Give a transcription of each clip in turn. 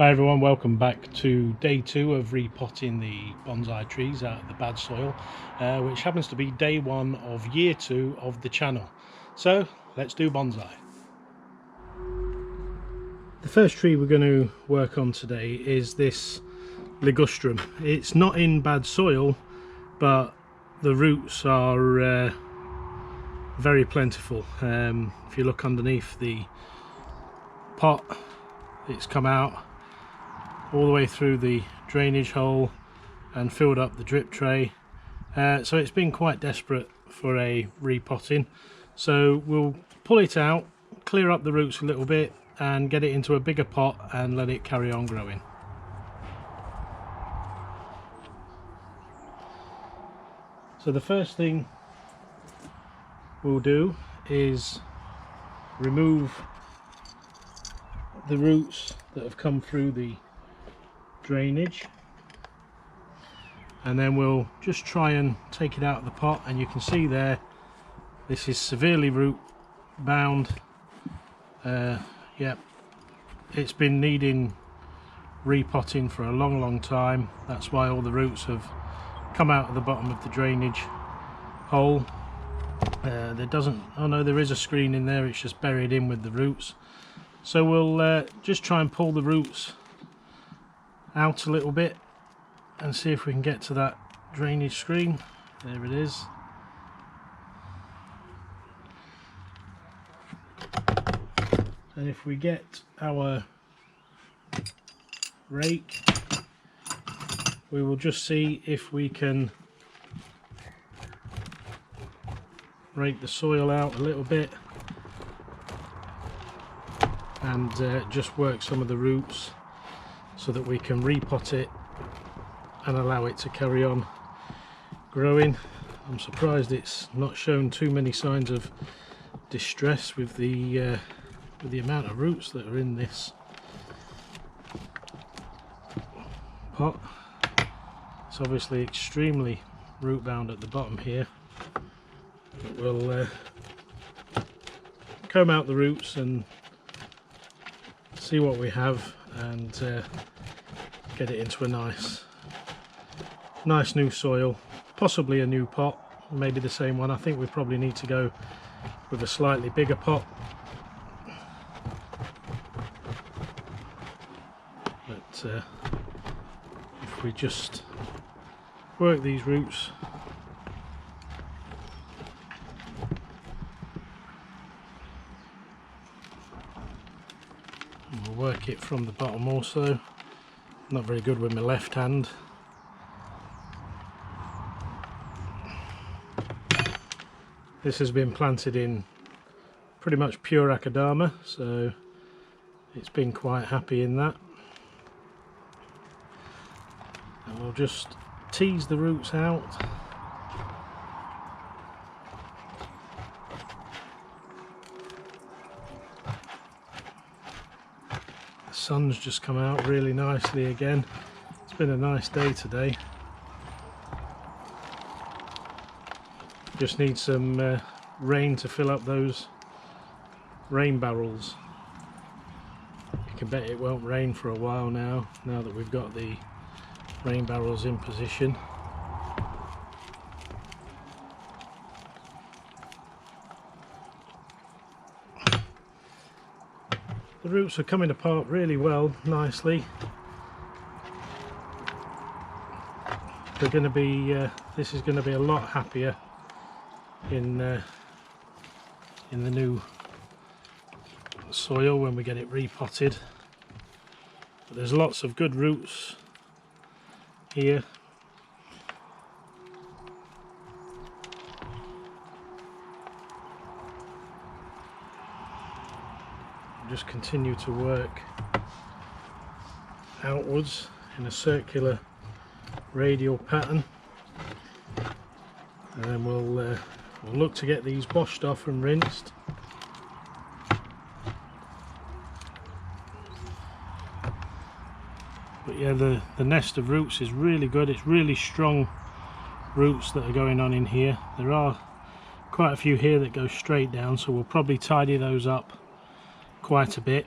Hi everyone, welcome back to day 2 of repotting the bonsai trees out of the bad soil, which happens to be day 1 of year 2 of the channel. So let's do bonsai. The first tree we're going to work on today is this Ligustrum. It's not in bad soil, but the roots are very plentiful. If you look underneath the pot, it's come out all the way through the drainage hole and filled up the drip tray, so it's been quite desperate for a repotting. So we'll pull it out, clear up the roots a little bit and get it into a bigger pot and let it carry on growing. So the first thing we'll do is remove the roots that have come through the drainage, and then we'll just try and take it out of the pot. And you can see there, this is severely root bound. Yep, it's been needing repotting for a long time. That's why all the roots have come out of the bottom of the drainage hole. There doesn't, oh no, there is a screen in there, it's just buried in with the roots. So we'll just try and pull the roots out a little bit and see if we can get to that drainage screen. There it is. And if we get our rake, we will just see if we can rake the soil out a little bit and just work some of the roots so that we can repot it and allow it to carry on growing. I'm surprised it's not shown too many signs of distress with the amount of roots that are in this pot. It's obviously extremely root bound at the bottom here, but we'll comb out the roots and see what we have and get it into a nice new soil, possibly a new pot, maybe the same one. I think we probably need to go with a slightly bigger pot, but if we just work these roots and we'll work it from the bottom also. Not very good with my left hand. This has been planted in pretty much pure Akadama, so it's been quite happy in that. And we'll just tease the roots out. The sun's just come out really nicely again. It's been a nice day today. Just need some rain to fill up those rain barrels. You can bet it won't rain for a while now that we've got the rain barrels in position. The roots are coming apart really well, nicely. They're going to be, this is going to be a lot happier in the new soil when we get it repotted. But there's lots of good roots here. Just continue to work outwards in a circular radial pattern, and then we'll look to get these washed off and rinsed. But yeah, the nest of roots is really good. It's really strong roots that are going on in here. There are quite a few here that go straight down, so we'll probably tidy those up quite a bit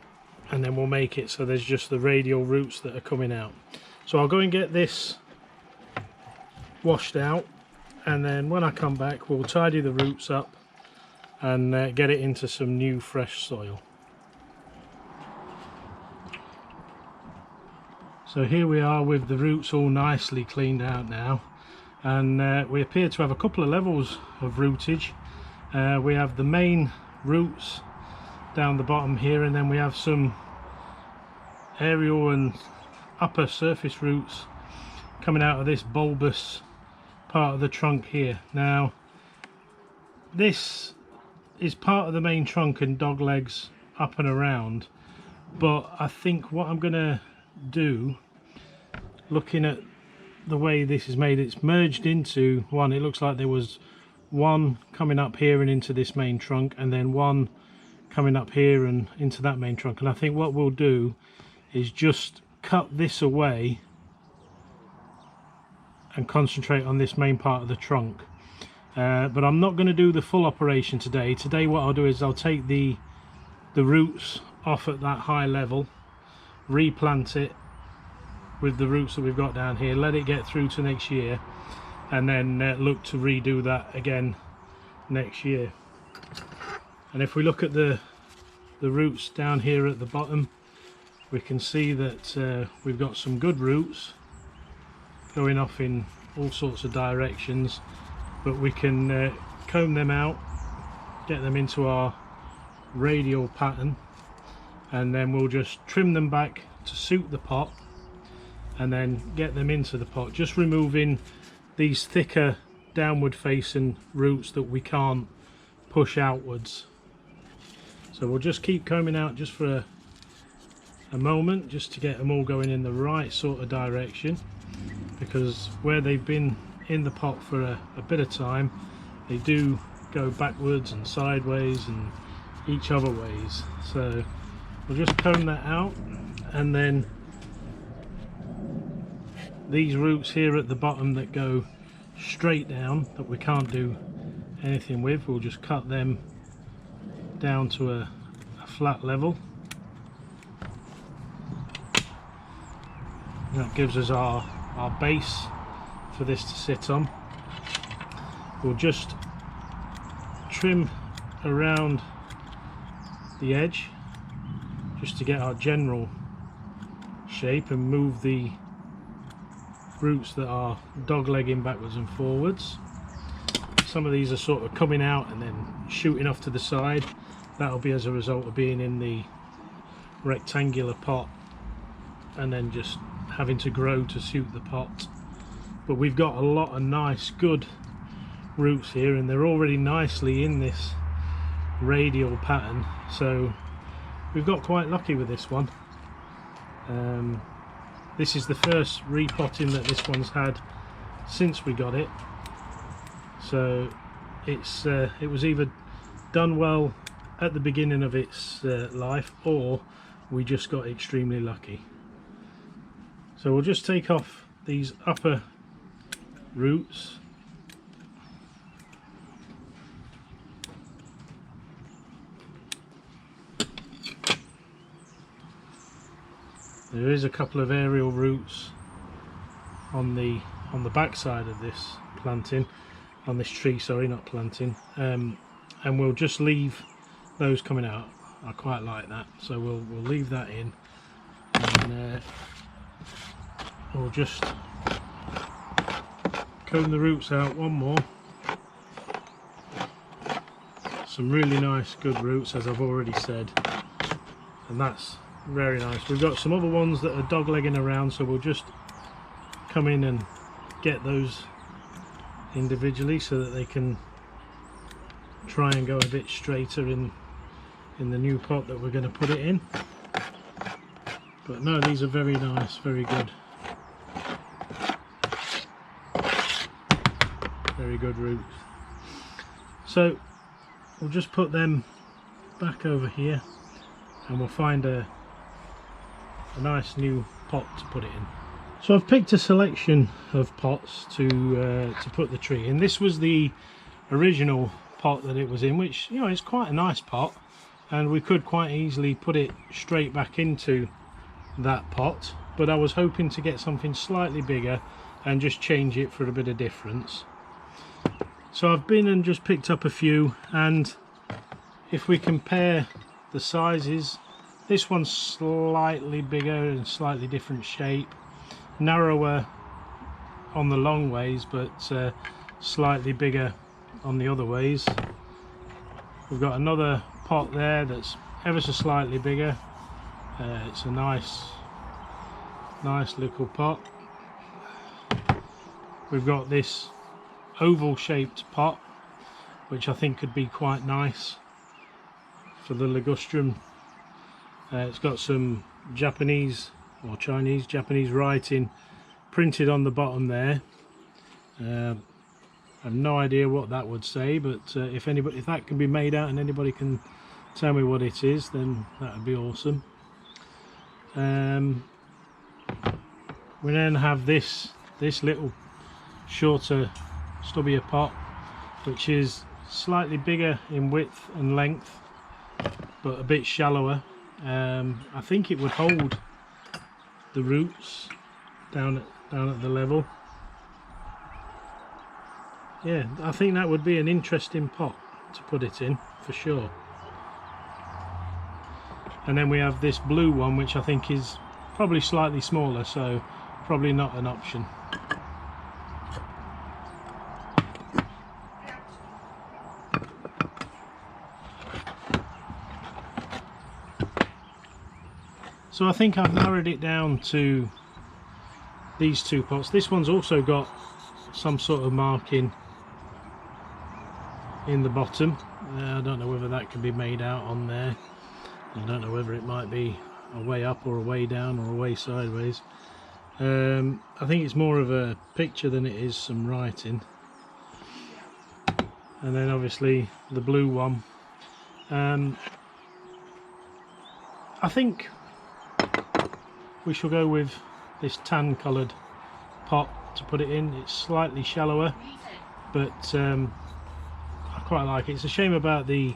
and then we'll make it so there's just the radial roots that are coming out. So I'll go and get this washed out, and then when I come back we'll tidy the roots up and get it into some new fresh soil. So here we are with the roots all nicely cleaned out now, and we appear to have a couple of levels of rootage. We have the main roots down the bottom here, and then we have some aerial and upper surface roots coming out of this bulbous part of the trunk here. Now this is part of the main trunk and dog legs up and around, but I think what I'm gonna do, looking at the way this is made, it's merged into one. It looks like there was one coming up here and into this main trunk, and then one coming up here and into that main trunk, and I think what we'll do is just cut this away and concentrate on this main part of the trunk. But I'm not going to do the full operation today. Today what I'll do is I'll take the roots off at that high level, replant it with the roots that we've got down here, let it get through to next year, and then look to redo that again next year. And if we look at the roots down here at the bottom, we can see that we've got some good roots going off in all sorts of directions, but we can comb them out, get them into our radial pattern, and then we'll just trim them back to suit the pot and then get them into the pot, just removing these thicker downward facing roots that we can't push outwards. So we'll just keep combing out just for a moment, just to get them all going in the right sort of direction, because where they've been in the pot for a bit of time, they do go backwards and sideways and each other ways. So we'll just comb that out, and then these roots here at the bottom that go straight down, that we can't do anything with, we'll just cut them down to a flat level. That gives us our base for this to sit on. We'll just trim around the edge just to get our general shape and move the roots that are dog-legging backwards and forwards. Some of these are sort of coming out and then shooting off to the side. That'll be as a result of being in the rectangular pot and then just having to grow to suit the pot. But we've got a lot of nice good roots here, and they're already nicely in this radial pattern, so we've got quite lucky with this one. This is the first repotting that this one's had since we got it, so it was either done well at the beginning of its life, or we just got extremely lucky. So we'll just take off these upper roots. There is a couple of aerial roots on the back side of this planting, on this tree, sorry, not planting, and we'll just leave those coming out. I quite like that, so we'll leave that in, and we'll just comb the roots out one more. Some really nice good roots, as I've already said, and that's very nice. We've got some other ones that are dog-legging around, so we'll just come in and get those individually so that they can try and go a bit straighter in the new pot that we're going to put it in. But no, these are very nice, very good. Very good roots. So we'll just put them back over here, and we'll find a nice new pot to put it in. So I've picked a selection of pots to put the tree in. This was the original pot that it was in, which, you know, it's quite a nice pot. and we could quite easily put it straight back into that pot, but I was hoping to get something slightly bigger and just change it for a bit of difference. So I've been and just picked up a few, and if we compare the sizes, this one's slightly bigger and slightly different shape, narrower on the long ways but slightly bigger on the other ways. We've got another pot there that's ever so slightly bigger. It's a nice little pot. We've got this oval shaped pot which I think could be quite nice for the Ligustrum. It's got some Japanese or Japanese writing printed on the bottom there. I have no idea what that would say, but if that can be made out and anybody can tell me what it is, then that would be awesome. We then have this little shorter, stubbier pot, which is slightly bigger in width and length, but a bit shallower. I think it would hold the roots down at the level. Yeah, I think that would be an interesting pot to put it in for sure. And then we have this blue one, which I think is probably slightly smaller, so probably not an option. So I think I've narrowed it down to these two pots. This one's also got some sort of marking in the bottom. I don't know whether that can be made out on there. I don't know whether it might be a way up or a way down or a way sideways. I think it's more of a picture than it is some writing. And then obviously the blue one. I think we shall go with this tan coloured pot to put it in. It's slightly shallower, but I quite like it. It's a shame about the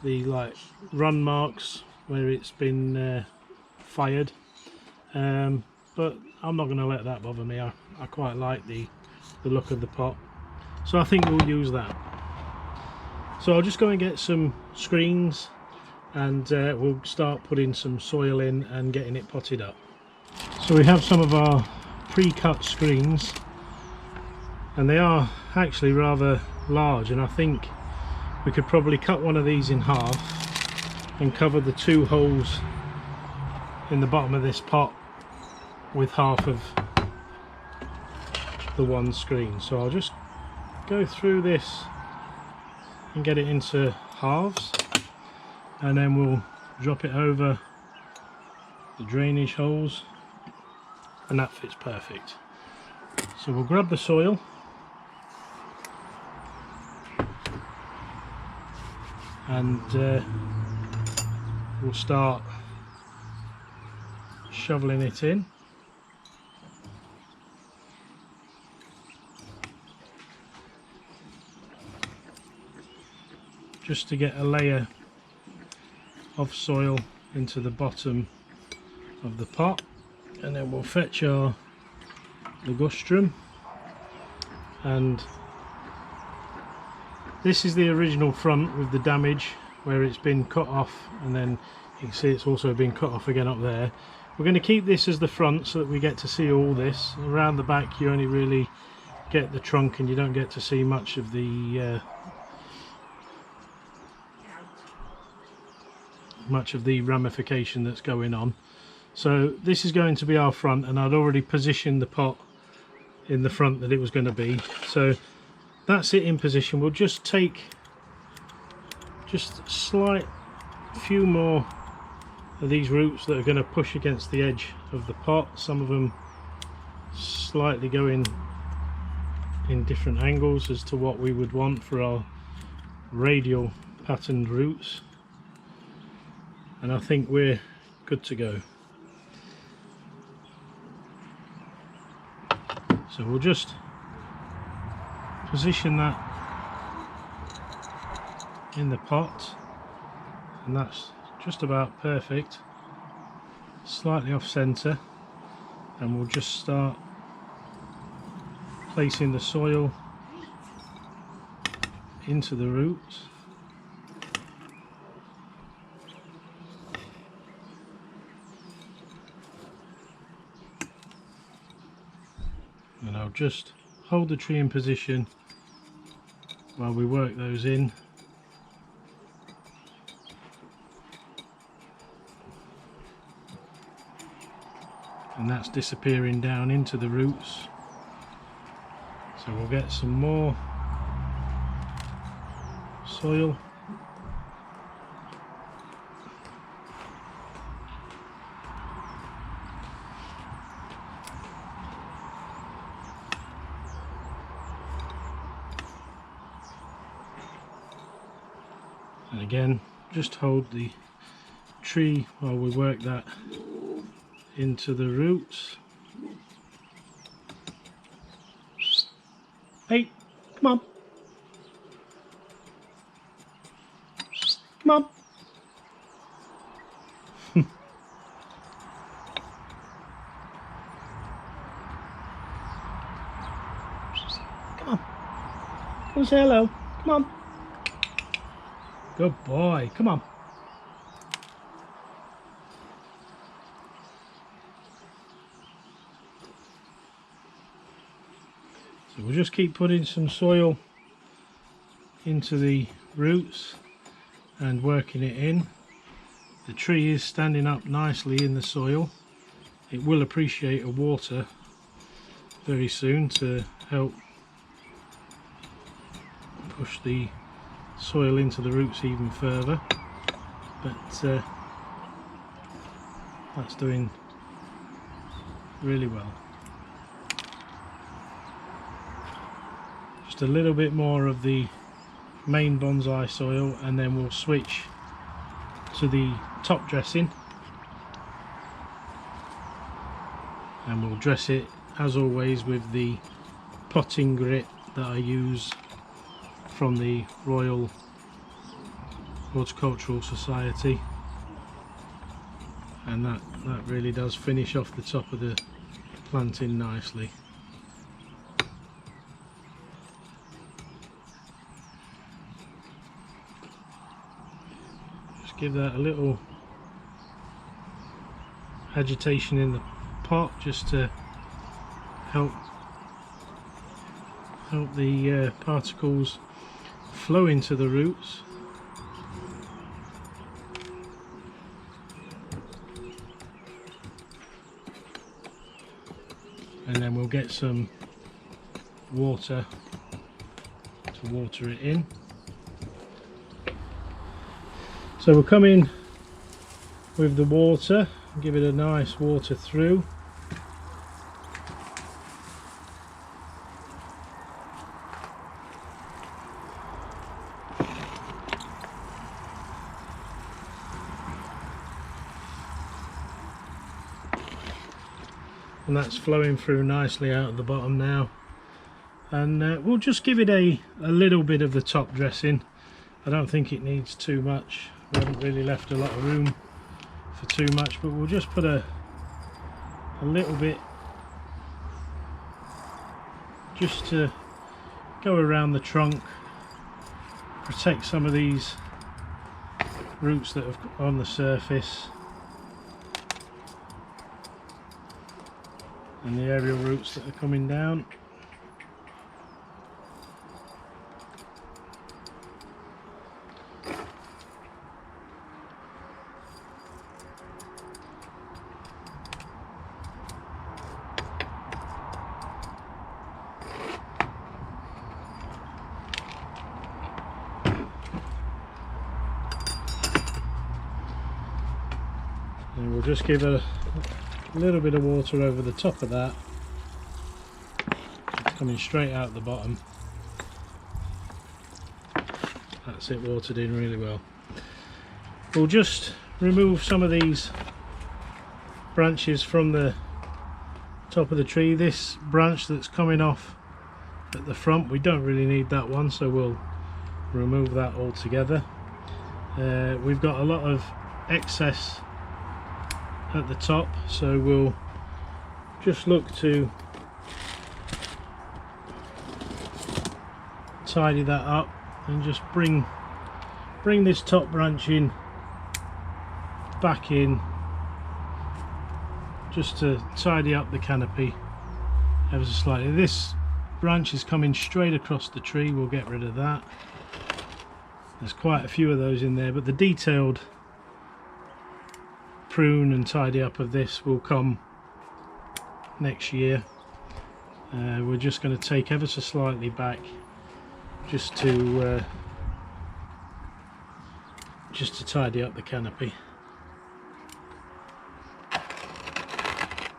like run marks where it's been fired, but I'm not going to let that bother me. I quite like the look of the pot, so I think we'll use that. So I'll just go and get some screens, and we'll start putting some soil in and getting it potted up. So we have some of our pre-cut screens, and they are actually rather large, and I think we could probably cut one of these in half and cover the two holes in the bottom of this pot with half of the one screen. So I'll just go through this and get it into halves, and then we'll drop it over the drainage holes, and that fits perfect. So we'll grab the soil, and we'll start shoveling it in. Just to get a layer of soil into the bottom of the pot, and then we'll fetch our Ligustrum, and this is the original front with the damage where it's been cut off, and then you can see it's also been cut off again up there. We're going to keep this as the front so that we get to see all this. Around the back you only really get the trunk, and you don't get to see much of the ramification that's going on. So this is going to be our front, and I'd already positioned the pot in the front that it was going to be. So that's it in position. We'll just take just a slight few more of these roots that are going to push against the edge of the pot. Some of them slightly going in different angles as to what we would want for our radial patterned roots, and I think we're good to go. So we'll just position that in the pot, and that's just about perfect, slightly off center, and we'll just start placing the soil into the roots. And I'll just hold the tree in position while we work those in. And that's disappearing down into the roots. So we'll get some more soil. And again, just hold the tree while we work that into the roots. Hey, come on. Come on. Come on. Come say hello. Come on. Good boy. Come on. So we'll just keep putting some soil into the roots and working it in. The tree is standing up nicely in the soil. It will appreciate a water very soon to help push the soil into the roots even further, but that's doing really well. Just a little bit more of the main bonsai soil, and then we'll switch to the top dressing, and we'll dress it as always with the potting grit that I use from the Royal Horticultural Society, and that really does finish off the top of the planting nicely. Just give that a little agitation in the pot just to help the particles flow into the roots. And then we'll get some water to water it in. So we'll come in with the water, give it a nice water through. And that's flowing through nicely out of the bottom now, and we'll just give it a little bit of the top dressing. I don't think it needs too much. We haven't really left a lot of room for too much, but we'll just put a little bit just to go around the trunk, protect some of these roots that are on the surface and the aerial roots that are coming down. And we'll just give a little bit of water over the top of that. It's coming straight out the bottom. That's it, watered in really well. We'll just remove some of these branches from the top of the tree. This branch that's coming off at the front, we don't really need that one, so we'll remove that altogether. We've got a lot of excess at the top, so we'll just look to tidy that up and just bring this top branch in back in, just to tidy up the canopy ever so slightly. This branch is coming straight across the tree, we'll get rid of that. There's quite a few of those in there, but the detailed prune and tidy up of this will come next year. We're just going to take ever so slightly back just to tidy up the canopy.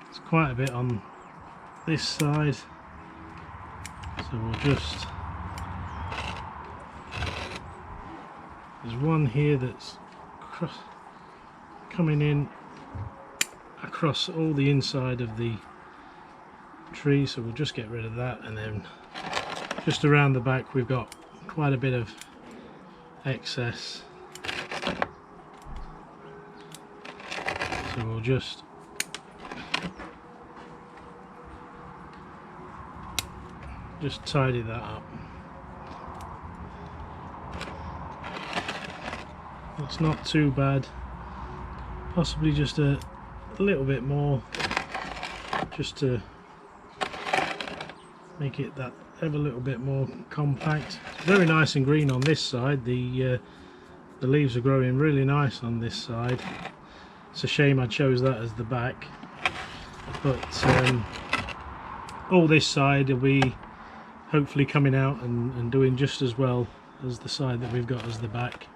It's quite a bit on this side, so we'll just, there's one here that's coming in across all the inside of the tree, so we'll just get rid of that. And then just around the back we've got quite a bit of excess, so we'll just tidy that up. It's not too bad, possibly just a little bit more, just to make it that ever a little bit more compact. Very nice and green on this side. The leaves are growing really nice on this side. It's a shame I chose that as the back, but all this side will be hopefully coming out and doing just as well as the side that we've got as the back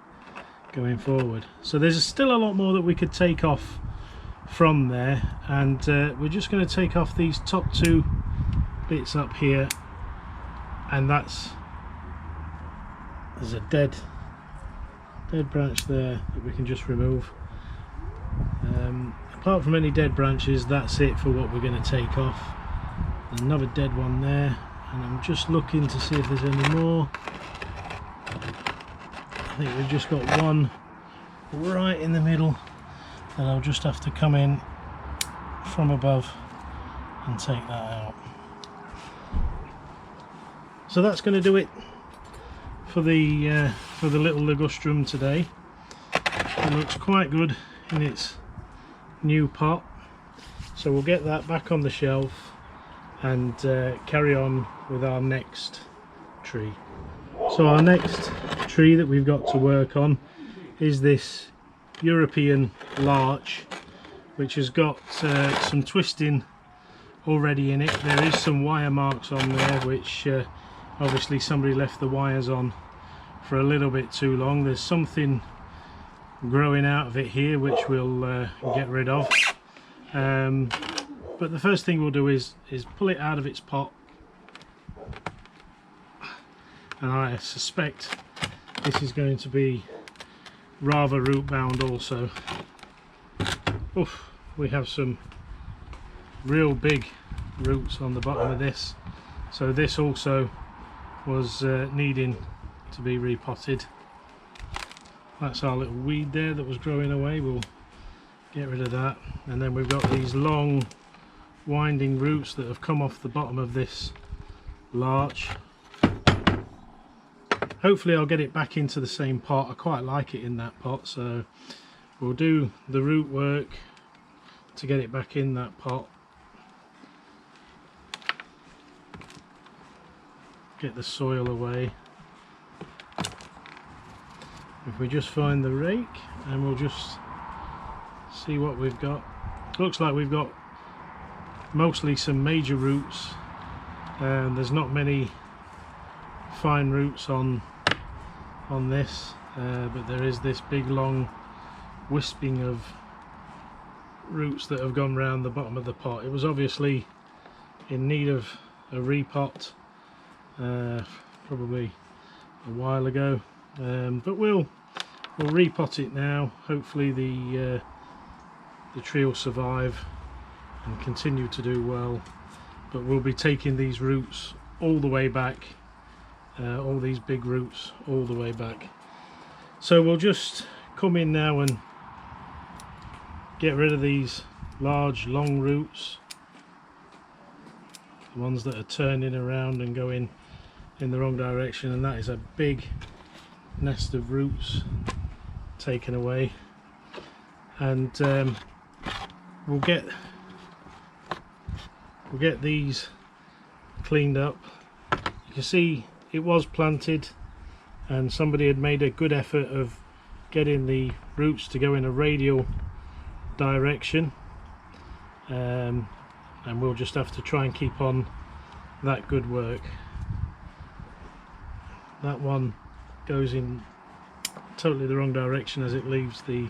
going forward. So there's still a lot more that we could take off from there, and we're just going to take off these top two bits up here, and there's a dead branch there that we can just remove. Apart from any dead branches, that's it for what we're going to take off. There's another dead one there, and I'm just looking to see if there's any more. I think we've just got one right in the middle that I'll just have to come in from above and take that out. So that's going to do it for the little Ligustrum today. It looks quite good in its new pot, so we'll get that back on the shelf and carry on with our next tree. So our next tree that we've got to work on is this European Larch, which has got some twisting already in it. There is some wire marks on there, which obviously somebody left the wires on for a little bit too long. There's something growing out of it here which we'll get rid of, but the first thing we'll do is pull it out of its pot, and I suspect this is going to be rather root bound also. Oof, we have some real big roots on the bottom of this, so this also was needing to be repotted. That's our little weed there that was growing away. We'll get rid of that, and then we've got these long winding roots that have come off the bottom of this larch. Hopefully I'll get it back into the same pot. I quite like it in that pot, so we'll do the root work to get it back in that pot. Get the soil away. If we just find the rake, and we'll just see what we've got. Looks like we've got mostly some major roots, and there's not many fine roots on this, but there is this big long wisping of roots that have gone round the bottom of the pot. It was obviously in need of a repot probably a while ago, but we'll repot it now. Hopefully the tree will survive and continue to do well, but we'll be taking these roots all the way back, all these big roots all the way back. So we'll just come in now and get rid of these large long roots, the ones that are turning around and going in the wrong direction, and that is a big nest of roots taken away. And we'll get these cleaned up. You can see it was planted and somebody had made a good effort of getting the roots to go in a radial direction, and we'll just have to try and keep on that good work. That one goes in totally the wrong direction as it leaves the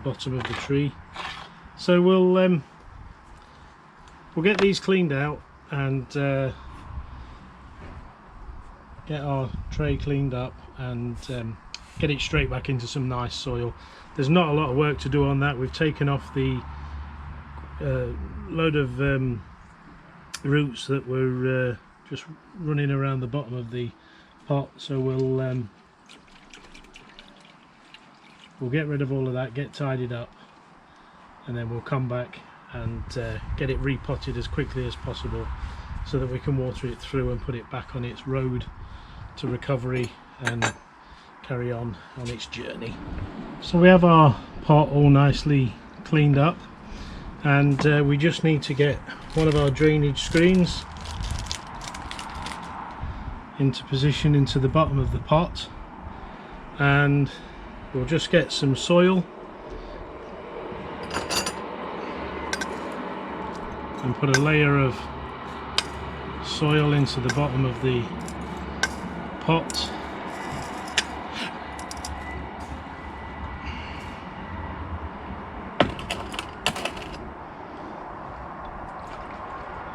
bottom of the tree. So we'll get these cleaned out and get our tray cleaned up and get it straight back into some nice soil. There's not a lot of work to do on that. We've taken off the load of roots that were just running around the bottom of the pot, so we'll get rid of all of that, get tidied up, and then we'll come back and get it repotted as quickly as possible so that we can water it through and put it back on its road to recovery and carry on its journey. So we have our pot all nicely cleaned up, and we just need to get one of our drainage screens into position into the bottom of the pot, and we'll just get some soil and put a layer of soil into the bottom of the pot.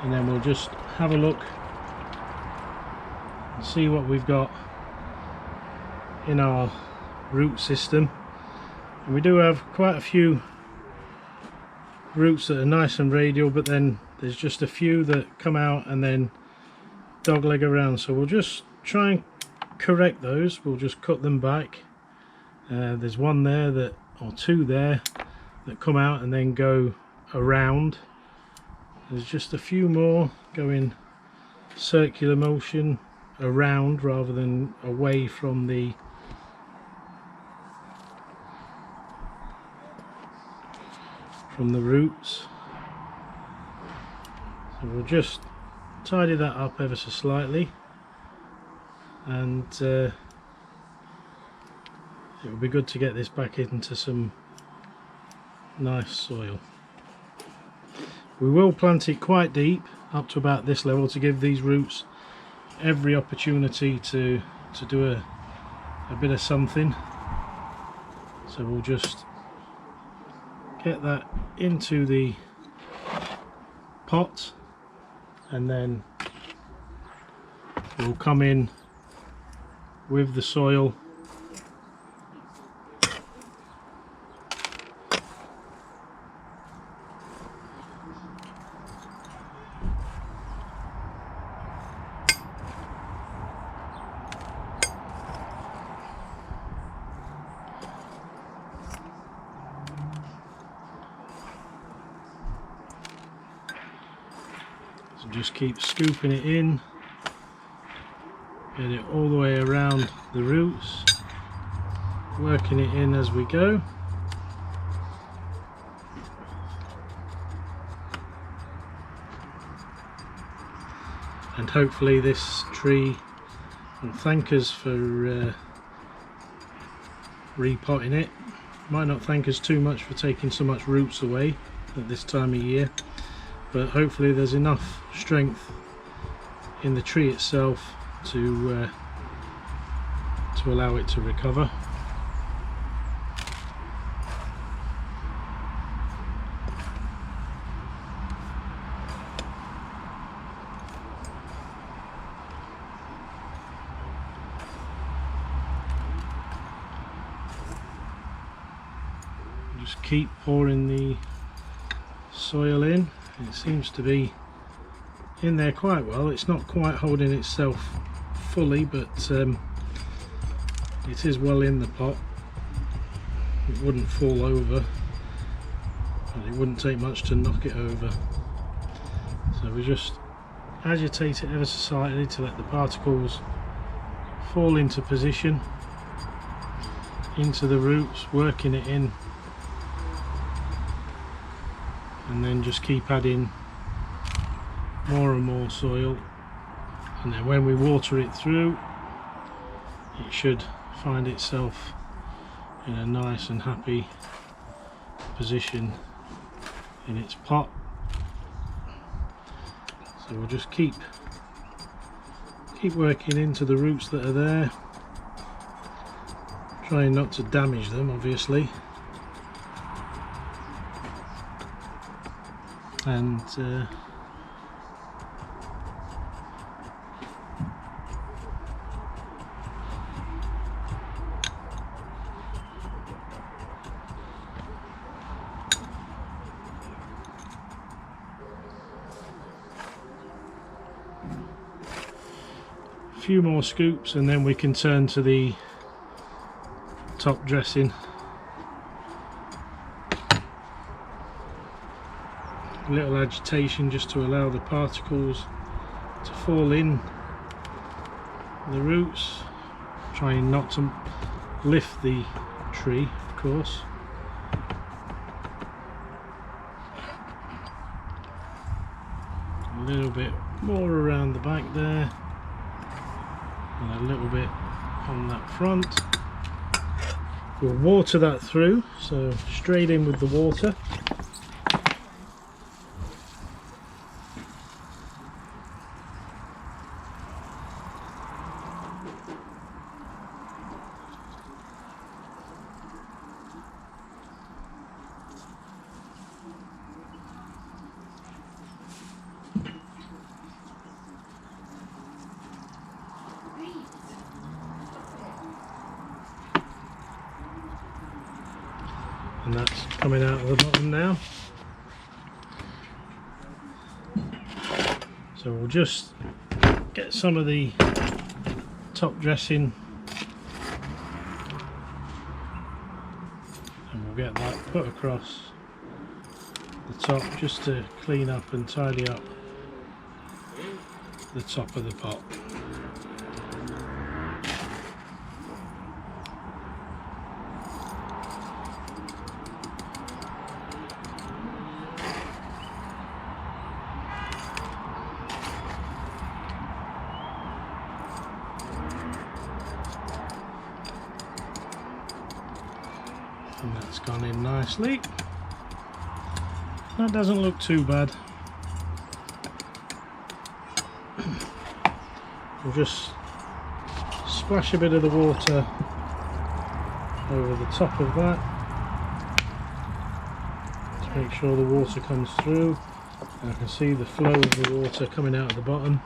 And then we'll just have a look and see what we've got in our root system. And we do have quite a few roots that are nice and radial, but then there's just a few that come out and then dogleg around, so we'll just try and correct those. We'll just cut them back. There's one there that, or two there, that come out and then go around. There's just a few more going circular motion around rather than away from the roots. So we'll just tidy that up ever so slightly, and it will be good to get this back into some nice soil. We will plant it quite deep, up to about this level, to give these roots every opportunity to do a bit of something. So we'll just get that into the pot, and then we'll come in with the soil just keep scooping it in, get it all the way around the roots, working it in as we go. And hopefully this tree will thank us for repotting it. Might not thank us too much for taking so much roots away at this time of year, but hopefully there's enough strength in the tree itself to allow it to recover. Just keep pouring the soil in. It seems to be in there quite well. It's not quite holding itself fully, but It is well in the pot, it wouldn't fall over, and it wouldn't take much to knock it over. So we just agitate it ever so slightly to let the particles fall into position, into the roots, working it in, and then just keep adding more and more soil, and then when we water it through, it should find itself in a nice and happy position in its pot. So we'll just keep working into the roots that are there, trying not to damage them, obviously, and a few more scoops, and then we can turn to the top dressing. A little agitation just to allow the particles to fall in the roots, trying not to lift the tree, of course. A little bit more around the back there, and a little bit on that front. We'll water that through, so straight in with the water. And that's coming out of the bottom now. So we'll just get some of the top dressing, and we'll get that put across the top just to clean up and tidy up the top of the pot. And that's gone in nicely. That doesn't look too bad. We'll just splash a bit of the water over the top of that to make sure the water comes through. And I can see the flow of the water coming out of the bottom.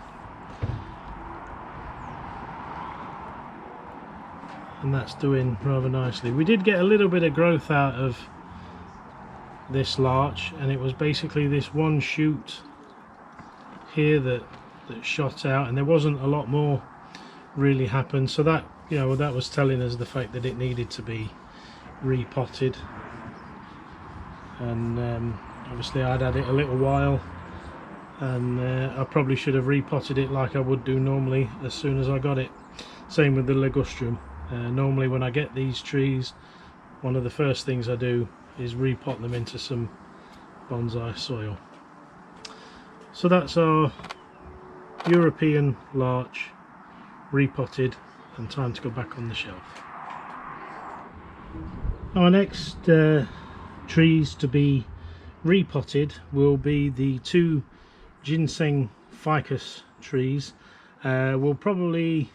And that's doing rather nicely. We did get a little bit of growth out of this larch, and it was basically this one shoot here that shot out, and there wasn't a lot more really happened. So that, you know, that was telling us the fact that it needed to be repotted. And obviously I'd had it a little while, and I probably should have repotted it like I would do normally as soon as I got it. Same with the Ligustrum. Normally when I get these trees, one of the first things I do is repot them into some bonsai soil. So that's our European larch repotted and time to go back on the shelf. Our next trees to be repotted will be the two Ginseng Ficus trees. We'll probably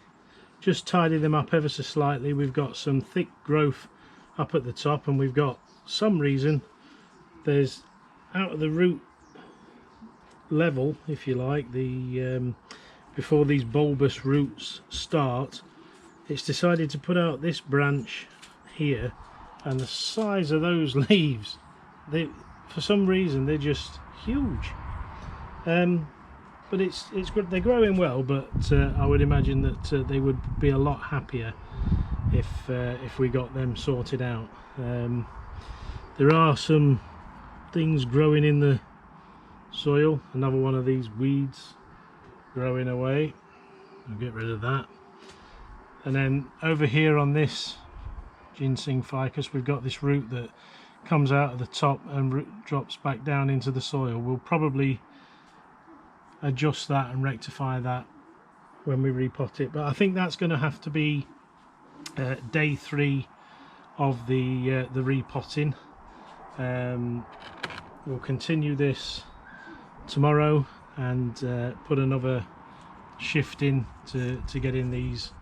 just tidy them up ever so slightly. We've got some thick growth up at the top, and we've got some reason there's out of the root level, if you like, the before these bulbous roots start, it's decided to put out this branch here, and the size of those leaves, they, for some reason, they're just huge. But it's good. They're growing well, but I would imagine that they would be a lot happier if we got them sorted out. There are some things growing in the soil. Another one of these weeds growing away. I'll get rid of that. And then over here on this Ginseng ficus, we've got this root that comes out of the top and drops back down into the soil. We'll probably adjust that and rectify that when we repot it, but I think that's going to have to be day 3 of the repotting. We'll continue this tomorrow and put another shift in to getting these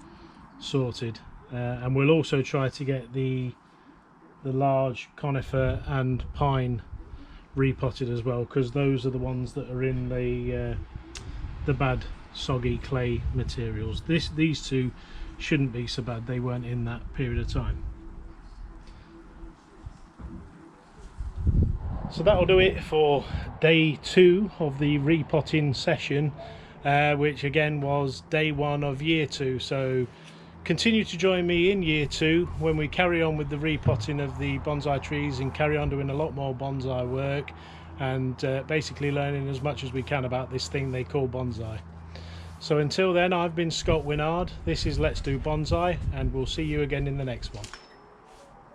sorted, and we'll also try to get the large conifer and pine repotted as well, because those are the ones that are in the bad soggy clay materials. These two shouldn't be so bad, they weren't in that period of time. So that'll do it for day 2 of the repotting session, which again was day 1 of year 2. So continue to join me in year 2 when we carry on with the repotting of the bonsai trees and carry on doing a lot more bonsai work and basically learning as much as we can about this thing they call bonsai. So until then, I've been Scott Winard, this is Let's Do Bonsai, and we'll see you again in the next one.